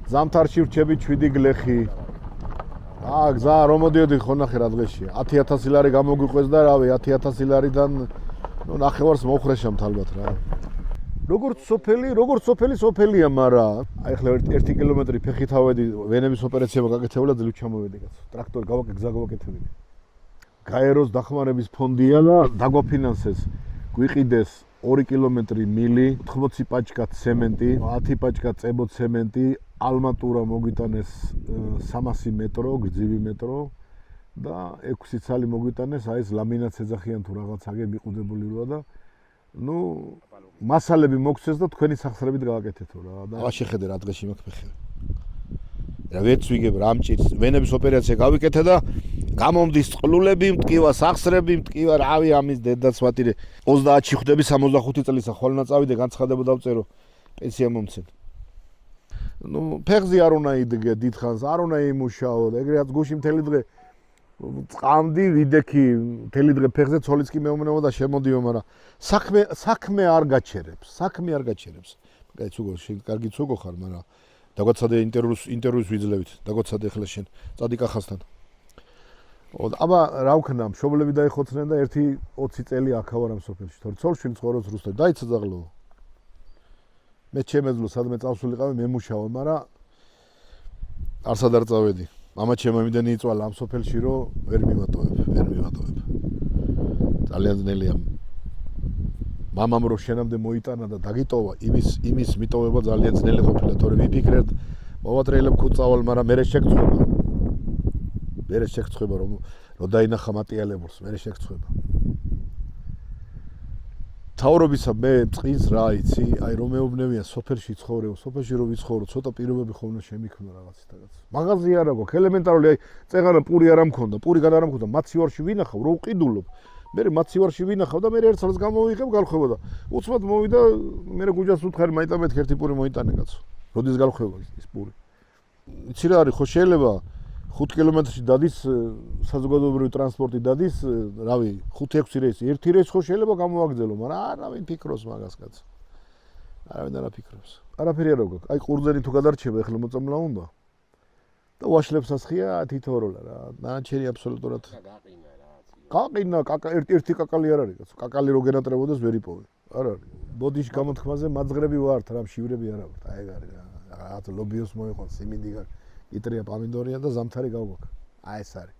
ზამთარში ვრჩები 7 გლეხი. გზა რომ მოდიოდი ხონახე რა დღეში 10000 ლარი გამოგვიყვეს და რავი 10000 ლარიდან ნახევარს მოხრეშამთ ალბათ რა. როგორც სოფელია, მაგრამ აი ხლა 1 კილომეტრი ფეხით ავედი ვენების ოპერაცია გაკეთებულა ძლივ ჩამოვედი კაცო. ტრაქტორი გზა გავაკეთებინა. გაეროს დახმარების ფონდია და დაგვაფინანსეს. გვიყიდეს 2 კილომეტრი მილი, 80 პაჭკა ცემენტი, 10 პაჭკა წებო ცემენტი, ალმატურა მოგვიტანეს 300 მეტრო, გრძივი მეტრო და 6 ცალი მოგვიტანეს, აი ეს ლამინატს ეძახიან თუ რაღაც აგე მიყუდებული როა და მასალები მოგცეს და თქვენი სახსრებით გააკეთეთო რა. და შეხედე რა დღეში მაქვს ფეხები. რა ვერც ვიგებ რა მჭირს, ვენების ოპერაცია გავიკეთე და გამომდის წყლულები, მტკივა სახსრები, მტკივა რავი ამის დედაც ვატირე 30-ში ხვდები 65 წელისა ხოლმე წავიდე განცხადება დავწერო პენსია მომცენ. ფეხზე არ უნდა იდგე დიდხანს, არ უნდა იმუშაო, ეგრეაც გუში მთელი დღე წამდი, ვიდექი მთელი დღე ფეხზე ცოლიც კი მეუბნებო და შემოდიო, მაგრამ საქმე არ გაჩერებს. კარგი ცუგო ხარ, მაგრამ დაგვაცადე ინტერვიუს ვიძლევით, დაგვაცადე ახლა შენ წადიკახასთან. აბა რა ვქნა, მშობლები დაიხოცნენ და 20 წელი აქავარ ამ სოფელში, თორე ცოლშვილი ცხოვრობს რუსეთში, დაიცაძაღლო. მე ჩემეძლო სადმე წავსულიყავი, მემუშავა, მაგრამ არსად არ წავედი. მამა ჩემო იმდენი იწვალა ამ სოფელში, რომ ვერ მივატოვებ. ძალიან ძნელია. მამამ რო შენამდე მოიტანა და დაგიტოვა, იმის მიტოვება ძალიან ძნელი ყოფილა, თორე ვიფიქრეთ, მოვატრიალებ ქუწავალ, მაგრამ მე შეგწხვება, რომ დაინახა მატიალებულს, მე შეგწხვება. თავრობისა მე წყინს რა იცი, აი რომ მეუბნებიან სოფელში ცხოვრეო, სოფელში რო ვიცხოვრო, ცოტა პირობები ხომ შემიქმნა რაღაცითაც. მაღაზია არა გვაქვს, ელემენტარული, აი წეღანა პური არ ამქონდა, პურიგან არ ამქონდა, მაცივარში ვინახავ, რო ვყიდულობ. მე მაცივარში ვინახავ და მე ერთ წელს გამოვიღებ galxweba და უცბად მოვიდა, მე გუჯას უთხარი მაიტამეთ ერთი პური მოიტანე კაცო. როდის galxweba ის პური? იცი რა არის, ხო შეიძლება 5 კილომეტრში დადის საზოგადოებრივი ტრანსპორტი დადის, რავი, 5-6 რეისი. ერთი რეისი ხო შეიძლება გამოვაგრძელო, მაგრამ არავინ ფიქრობს მაგას კაცო. არავინ არ აფიქრობს. არაფერი არ აქვს. აი ყურძენი თუ გადარჩება, ეხლა მოწამლა უნდა. და ვაშლებს ასხია თითოეულა რა. ნაჩერი აბსოლუტურად. გაყინა, ერთი კაკალი არ არის კაცო. კაკალი რო გენატრებოდეს ვერ იპოვე. არ არის. ბოდიში გამოთქმაზე მაძღრები ვართ, რა მშივრები არა ვართ. აი ეგ არის რა. რაღაც ლობიოს მოიყვანს, სიმინდი გაქვს. იტრია პამინდორია და ზამთარი გავგვაქვს. აი ეს არის.